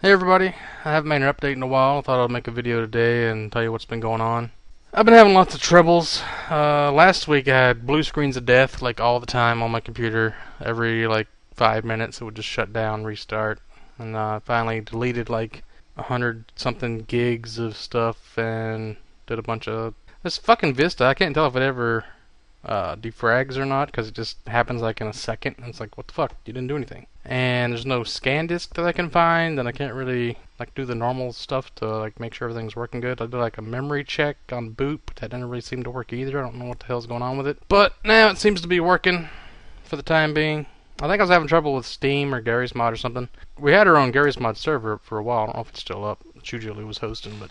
Hey everybody, I haven't made an update in a while. I thought I'd make a video today and tell you what's been going on. I've been having lots of troubles. Last week I had blue screens of death like all the time on my computer. Every like 5 minutes it would just shut down, restart. And I finally deleted like 100 something gigs of stuff and did a bunch of... This fucking Vista, I can't tell if it ever defrags or not, because it just happens like in a second, and it's like, what the fuck, you didn't do anything. And there's no scan disk that I can find, and I can't really like do the normal stuff to like make sure everything's working good. I did like a memory check on boot, but that didn't really seem to work either. I don't know what the hell's going on with it, but now it seems to be working for the time being. I think I was having trouble with Steam or Gary's Mod or something. We had our own Gary's Mod server for a while. I don't know if it's still up. Julie was hosting, but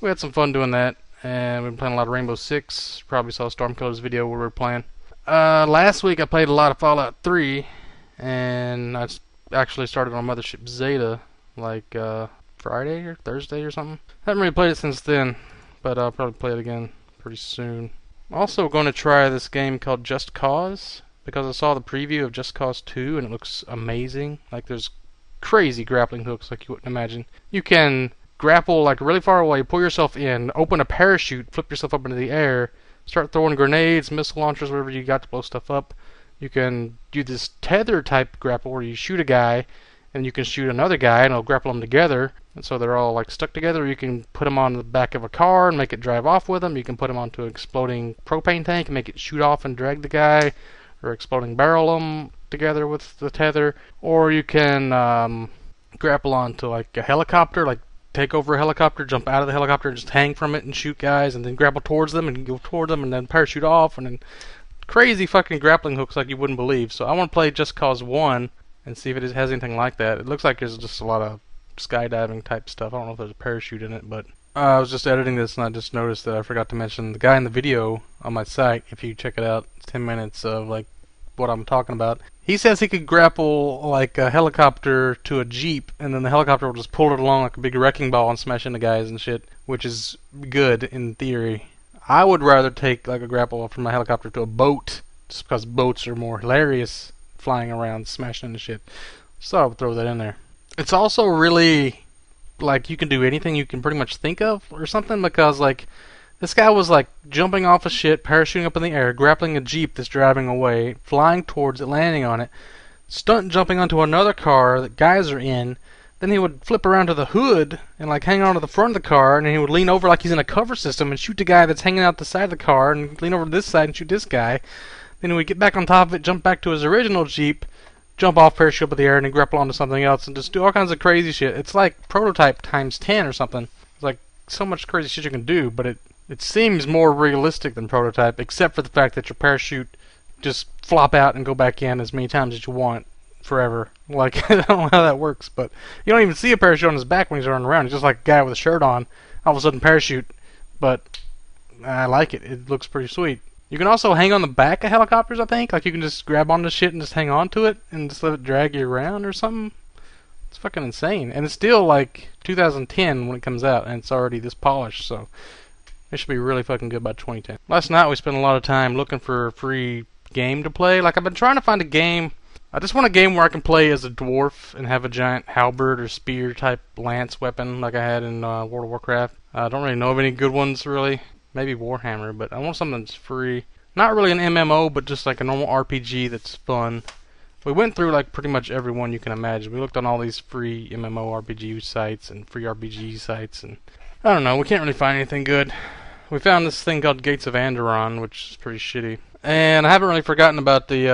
we had some fun doing that. And we've been playing a lot of Rainbow Six. Probably saw Stormkiller's video where we were playing. Last week I played a lot of Fallout 3, and I actually started on Mothership Zeta like Friday or Thursday or something. Haven't really played it since then, but I'll probably play it again pretty soon. I'm also going to try this game called Just Cause, because I saw the preview of Just Cause 2 and it looks amazing. Like there's crazy grappling hooks like you wouldn't imagine. You can grapple like really far away, pull yourself in, open a parachute, flip yourself up into the air, start throwing grenades, missile launchers, whatever you got to blow stuff up. You can do this tether type grapple where you shoot a guy and you can shoot another guy and it'll grapple them together, and so they're all like stuck together. You can put them on the back of a car and make it drive off with them. You can put them onto an exploding propane tank and make it shoot off and drag the guy, or exploding barrel them together with the tether. Or you can grapple onto like a helicopter, like take over a helicopter, jump out of the helicopter, and just hang from it and shoot guys, and then grapple towards them and go toward them, and then parachute off, and then crazy fucking grappling hooks like you wouldn't believe. So I want to play Just Cause 1 and see if it has anything like that. It looks like there's just a lot of skydiving type stuff. I don't know if there's a parachute in it, but I was just editing this and I just noticed that I forgot to mention the guy in the video on my site. If you check it out, it's 10 minutes of like what I'm talking about. He says he could grapple like a helicopter to a jeep, and then the helicopter will just pull it along like a big wrecking ball and smash into guys and shit, which is good in theory. I would rather take like a grapple from a helicopter to a boat, just because boats are more hilarious flying around, smashing into shit. So I would throw that in there. It's also really like you can do anything you can pretty much think of or something, because like this guy was like jumping off of shit, parachuting up in the air, grappling a jeep that's driving away, flying towards it, landing on it, stunt jumping onto another car that guys are in. Then he would flip around to the hood and like hang on to the front of the car, and then he would lean over like he's in a cover system and shoot the guy that's hanging out the side of the car, and lean over to this side and shoot this guy. Then he would get back on top of it, jump back to his original jeep, jump off, parachute up in the air, and then grapple onto something else and just do all kinds of crazy shit. It's like Prototype times 10 or something. It's like so much crazy shit you can do, but it seems more realistic than Prototype, except for the fact that your parachute just flop out and go back in as many times as you want forever. Like, I don't know how that works, but you don't even see a parachute on his back when he's running around. He's just like a guy with a shirt on, all of a sudden parachute. But I like it. It looks pretty sweet. You can also hang on the back of helicopters, I think. Like, you can just grab onto shit and just hang on to it and just let it drag you around or something. It's fucking insane. And it's still like 2010 when it comes out, and it's already this polished, so it should be really fucking good by 2010. Last night we spent a lot of time looking for a free game to play. Like, I've been trying to find a game. I just want a game where I can play as a dwarf and have a giant halberd or spear type lance weapon like I had in World of Warcraft. I don't really know of any good ones, really. Maybe Warhammer, but I want something that's free. Not really an MMO, but just like a normal RPG that's fun. We went through like pretty much every one you can imagine. We looked on all these free MMORPG sites and free RPG sites, and I don't know, we can't really find anything good. We found this thing called Gates of Anderon, which is pretty shitty. And I haven't really forgotten about the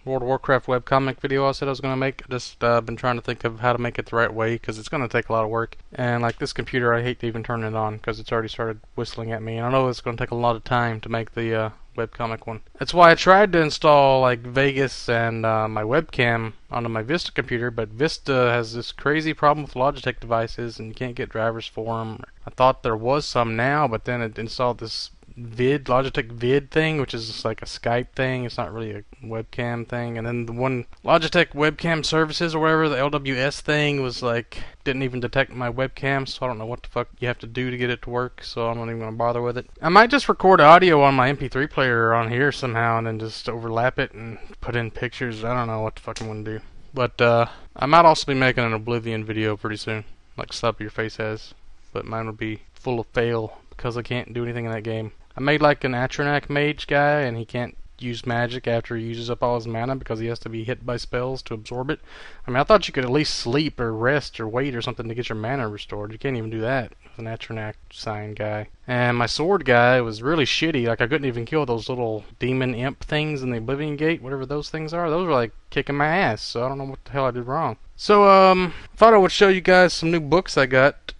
World of Warcraft webcomic video I said I was going to make. I just been trying to think of how to make it the right way, because it's going to take a lot of work. And like this computer, I hate to even turn it on, because it's already started whistling at me. And I know it's going to take a lot of time to make the webcomic one. That's why I tried to install like Vegas and my webcam onto my Vista computer, but Vista has this crazy problem with Logitech devices, and you can't get drivers for them. I thought there was some now, but then it installed this Logitech Vid thing, which is just like a Skype thing. It's not really a webcam thing. And then the one Logitech webcam services or whatever, the LWS thing, was like, didn't even detect my webcam, so I don't know what the fuck you have to do to get it to work, so I'm not even gonna bother with it. I might just record audio on my MP3 player on here somehow and then just overlap it and put in pictures. I don't know what the fuck I'm gonna do. But I might also be making an Oblivion video pretty soon, like Slap Your Face has. But mine will be full of fail because I can't do anything in that game. I made like an Atronach mage guy, and he can't use magic after he uses up all his mana because he has to be hit by spells to absorb it. I mean, I thought you could at least sleep or rest or wait or something to get your mana restored. You can't even do that with an Atronach sign guy. And my sword guy was really shitty. Like, I couldn't even kill those little demon imp things in the Oblivion Gate, whatever those things are. Those were like kicking my ass, so I don't know what the hell I did wrong. So, thought I would show you guys some new books I got.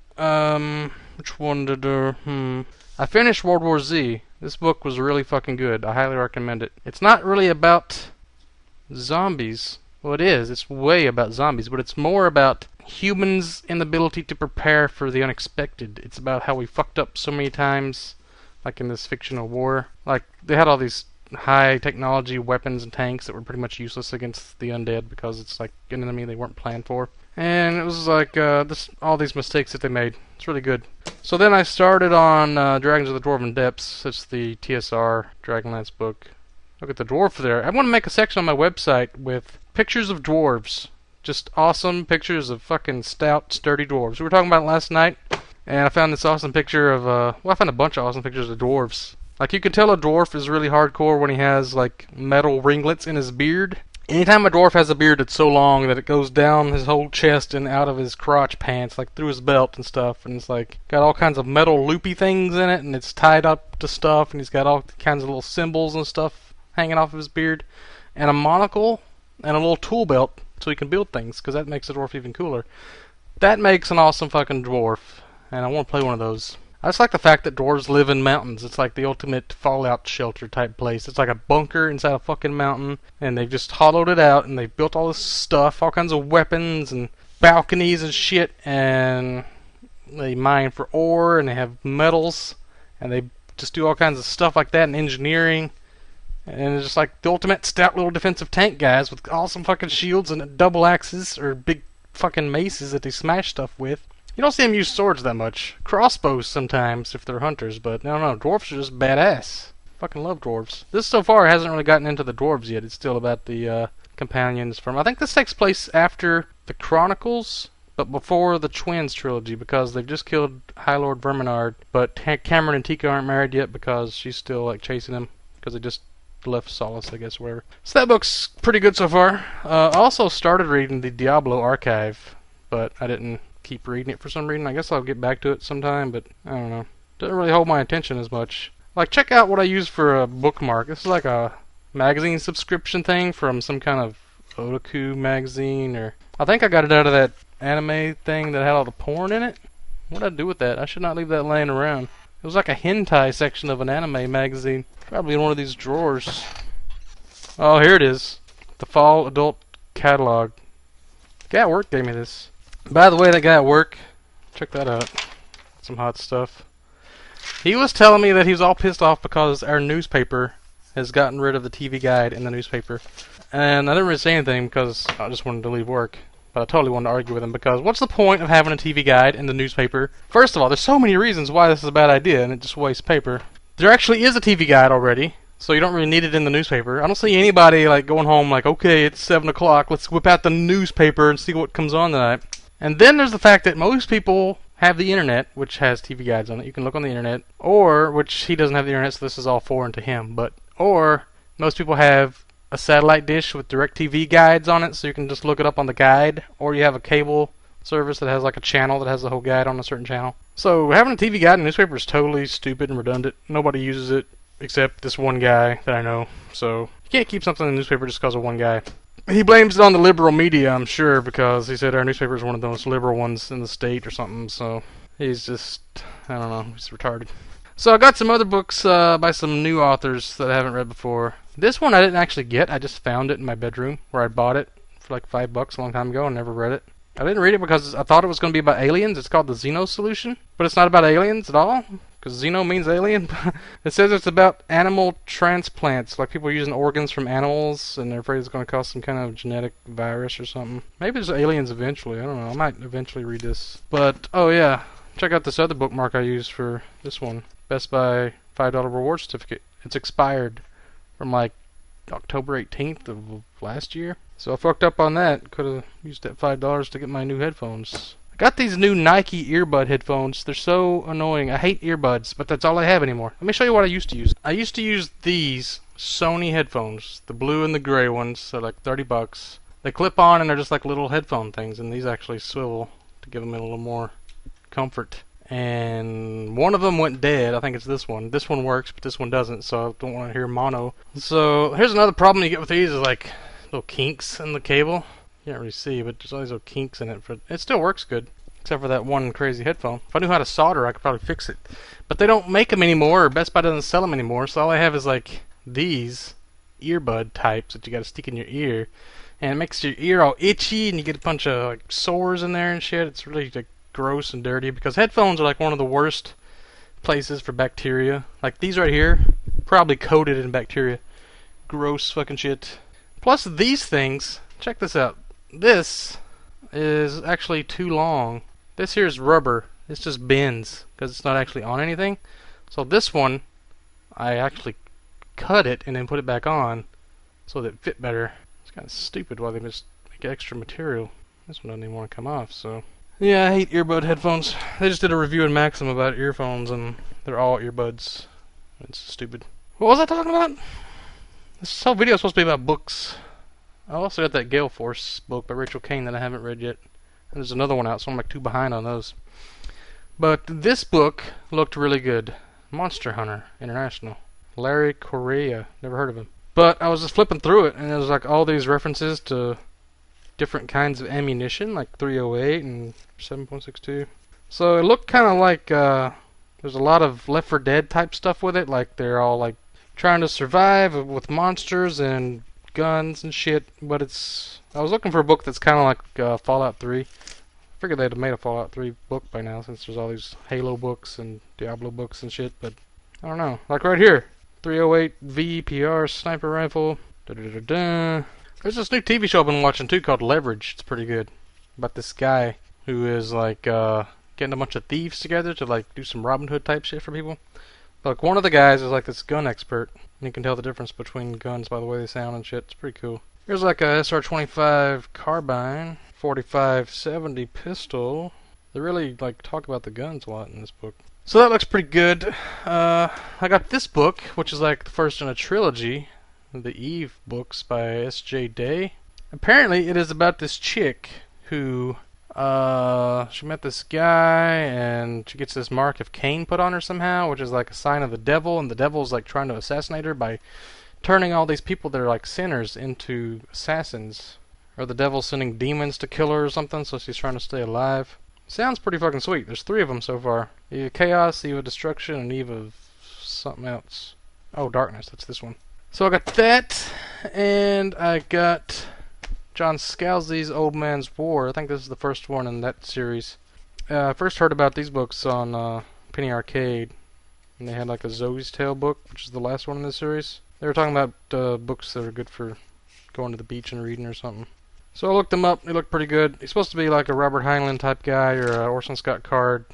Which one did I finished World War Z. This book was really fucking good. I highly recommend it. It's not really about zombies. Well, it is. It's way about zombies, but it's more about humans' inability to prepare for the unexpected. It's about how we fucked up so many times, like in this fictional war. Like, they had all these high technology weapons and tanks that were pretty much useless against the undead because it's like an enemy they weren't planned for. And it was like all these mistakes that they made. It's really good. So then I started on Dragons of the Dwarven Depths. It's the TSR Dragonlance book. Look at the dwarf there. I want to make a section on my website with pictures of dwarves. Just awesome pictures of fucking stout, sturdy dwarves. We were talking about it last night, and I found this awesome picture of, well, I found a bunch of awesome pictures of dwarves. Like, you can tell a dwarf is really hardcore when he has, like, metal ringlets in his beard. Anytime a dwarf has a beard that's so long that it goes down his whole chest and out of his crotch pants, like through his belt and stuff, and it's like got all kinds of metal loopy things in it, and it's tied up to stuff, and he's got all kinds of little symbols and stuff hanging off of his beard, and a monocle, and a little tool belt so he can build things, because that makes the dwarf even cooler. That makes an awesome fucking dwarf, and I want to play one of those. I just like the fact that dwarves live in mountains. It's like the ultimate Fallout shelter type place. It's like a bunker inside a fucking mountain, and they've just hollowed it out, and they've built all this stuff, all kinds of weapons and balconies and shit, and they mine for ore, and they have metals, and they just do all kinds of stuff like that in engineering. And it's just like the ultimate stout little defensive tank guys with awesome fucking shields and double axes or big fucking maces that they smash stuff with. You don't see them use swords that much. Crossbows sometimes if they're hunters, but no, dwarves are just badass. Fucking love dwarves. This so far hasn't really gotten into the dwarves yet. It's still about the companions from... I think this takes place after the Chronicles, but before the Twins trilogy, because they've just killed High Lord Verminard, but Cameron and Tika aren't married yet because she's still like chasing him, because they just left Solace, I guess, or whatever. So that book's pretty good so far. I also started reading the Diablo Archive, but I didn't keep reading it for some reason. I guess I'll get back to it sometime, but I don't know. Doesn't really hold my attention as much. Like, check out what I use for a bookmark. This is like a magazine subscription thing from some kind of Otaku magazine, or... I think I got it out of that anime thing that had all the porn in it. What did I do with that? I should not leave that laying around. It was like a hentai section of an anime magazine. Probably in one of these drawers. Oh, here it is. The Fall Adult Catalog. The guy at work gave me this. By the way, that guy at work, check that out. Some hot stuff. He was telling me that he was all pissed off because our newspaper has gotten rid of the TV guide in the newspaper. And I didn't really say anything because I just wanted to leave work. But I totally wanted to argue with him because what's the point of having a TV guide in the newspaper? First of all, there's so many reasons why this is a bad idea and it just wastes paper. There actually is a TV guide already, so you don't really need it in the newspaper. I don't see anybody like going home like, okay, it's 7 o'clock, let's whip out the newspaper and see what comes on tonight. And then there's the fact that most people have the internet, which has TV guides on it. You can look on the internet, or, which he doesn't have the internet, so this is all foreign to him, but, or, most people have a satellite dish with DirecTV guides on it, so you can just look it up on the guide, or you have a cable service that has like a channel that has the whole guide on a certain channel. So having a TV guide in a newspaper is totally stupid and redundant. Nobody uses it except this one guy that I know, so you can't keep something in the newspaper just because of one guy. He blames it on the liberal media, I'm sure, because he said our newspaper is one of the most liberal ones in the state or something, so he's just, I don't know, he's retarded. So I got some other books by some new authors that I haven't read before. This one I didn't actually get, I just found it in my bedroom where I bought it for like $5 a long time ago and never read it. I didn't read it because I thought it was going to be about aliens. It's called the Xeno Solution, but it's not about aliens at all. Because Xeno means alien. It says it's about animal transplants, like people using organs from animals, and they're afraid it's going to cause some kind of genetic virus or something. Maybe there's aliens eventually, I don't know. I might eventually read this. But, oh yeah, check out this other bookmark I used for this one. Best Buy $5 reward certificate. It's expired from like October 18th of last year. So I fucked up on that. Could have used that $5 to get my new headphones. I got these new Nike earbud headphones. They're so annoying. I hate earbuds, but that's all I have anymore. Let me show you what I used to use. I used to use these Sony headphones, the blue and the gray ones. They're like $30. They clip on and they're just like little headphone things, and these actually swivel to give them a little more comfort. And one of them went dead. I think it's this one. This one works, but this one doesn't, so I don't want to hear mono. So here's another problem you get with these is like little kinks in the cable. You can't really see, but there's all these little kinks in it. It still works good, except for that one crazy headphone. If I knew how to solder, I could probably fix it. But they don't make them anymore, or Best Buy doesn't sell them anymore, so all I have is like these earbud types that you gotta stick in your ear. And it makes your ear all itchy, and you get a bunch of like sores in there and shit. It's really like gross and dirty, because headphones are like one of the worst places for bacteria. Like these right here, probably coated in bacteria. Gross fucking shit. Plus these things, check this out. This is actually too long. This here is rubber. This just bends because it's not actually on anything. So this one, I actually cut it and then put it back on so that it fit better. It's kind of stupid why they just make extra material. This one doesn't even want to come off, so. Yeah, I hate earbud headphones. They just did a review in Maxim about earphones, and they're all earbuds. It's stupid. What was I talking about? This whole video is supposed to be about books. I also got that Gale Force book by Rachel Kane that I haven't read yet. And there's another one out, so I'm like 2 behind on those. But this book looked really good. Monster Hunter International. Larry Correia. Never heard of him. But I was just flipping through it, and there was like all these references to different kinds of ammunition, like 308 and 7.62. So it looked kind of like there's a lot of Left 4 Dead type stuff with it. Like they're all like trying to survive with monsters and guns and shit, but I was looking for a book that's kind of like Fallout 3. I figured they'd have made a Fallout 3 book by now, since there's all these Halo books and Diablo books and shit, but I don't know. Like right here, 308 VPR sniper rifle. There's this new TV show I've been watching too called Leverage. It's pretty good. About this guy who is like getting a bunch of thieves together to like do some Robin Hood type shit for people. Like one of the guys is like this gun expert, and you can tell the difference between guns by the way they sound and shit. It's pretty cool. Here's like a SR-25 carbine, 45-70 pistol. They really like talk about the guns a lot in this book. So that looks pretty good. I got this book, which is like the first in a trilogy, the Eve books by S.J. Day. Apparently it is about this chick who she met this guy, and she gets this mark of Cain put on her somehow, which is like a sign of the devil, and the devil's like trying to assassinate her by turning all these people that are like sinners into assassins. Or the devil's sending demons to kill her or something, so she's trying to stay alive. Sounds pretty fucking sweet. There's 3 of them so far. Eve of Chaos, Eve of Destruction, and Eve of something else. Oh, Darkness, that's this one. So I got that, and I got John Scalzi's Old Man's War. I think this is the first one in that series. I first heard about these books on Penny Arcade, and they had like a Zoe's Tale book, which is the last one in this series. They were talking about books that are good for going to the beach and reading or something. So I looked them up. They look pretty good. He's supposed to be like a Robert Heinlein type guy, or a Orson Scott Card,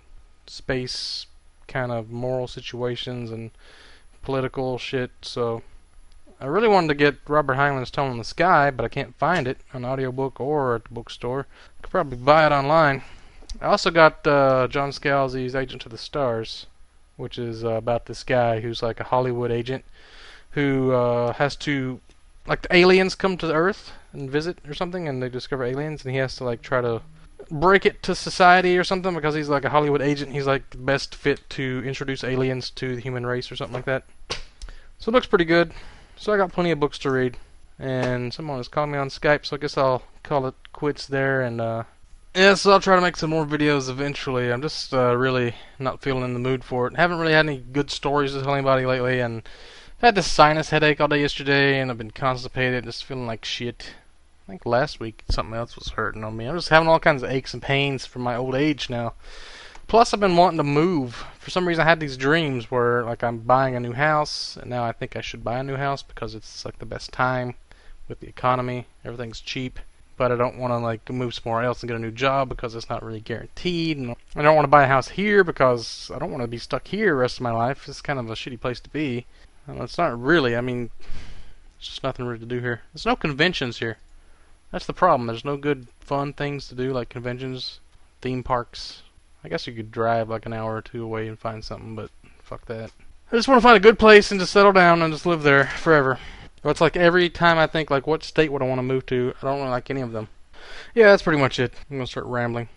space kind of moral situations and political shit. So I really wanted to get Robert Heinlein's Tone in the Sky, but I can't find it on audiobook or at the bookstore. I could probably buy it online. I also got John Scalzi's Agent to the Stars, which is about this guy who's like a Hollywood agent who has to, like, the aliens come to the Earth and visit or something, and they discover aliens, and he has to like try to break it to society or something, because he's like a Hollywood agent. He's like best fit to introduce aliens to the human race or something like that. So it looks pretty good. So I got plenty of books to read, and someone is calling me on Skype, so I guess I'll call it quits there, and yeah, so I'll try to make some more videos eventually. I'm just really not feeling in the mood for it. Haven't really had any good stories to tell anybody lately, and I had this sinus headache all day yesterday, and I've been constipated, just feeling like shit. I think last week something else was hurting on me. I'm just having all kinds of aches and pains from my old age now. Plus, I've been wanting to move. For some reason, I had these dreams where, like, I'm buying a new house, and now I think I should buy a new house because it's, like, the best time with the economy. Everything's cheap. But I don't want to, like, move somewhere else and get a new job because it's not really guaranteed. And I don't want to buy a house here because I don't want to be stuck here the rest of my life. It's kind of a shitty place to be. Well, it's not really. I mean, there's just nothing really to do here. There's no conventions here. That's the problem. There's no good fun things to do like conventions, theme parks. I guess you could drive like an hour or two away and find something, but fuck that. I just want to find a good place and just settle down and just live there forever. But it's like every time I think like what state would I want to move to, I don't really like any of them. Yeah, that's pretty much it. I'm gonna start rambling.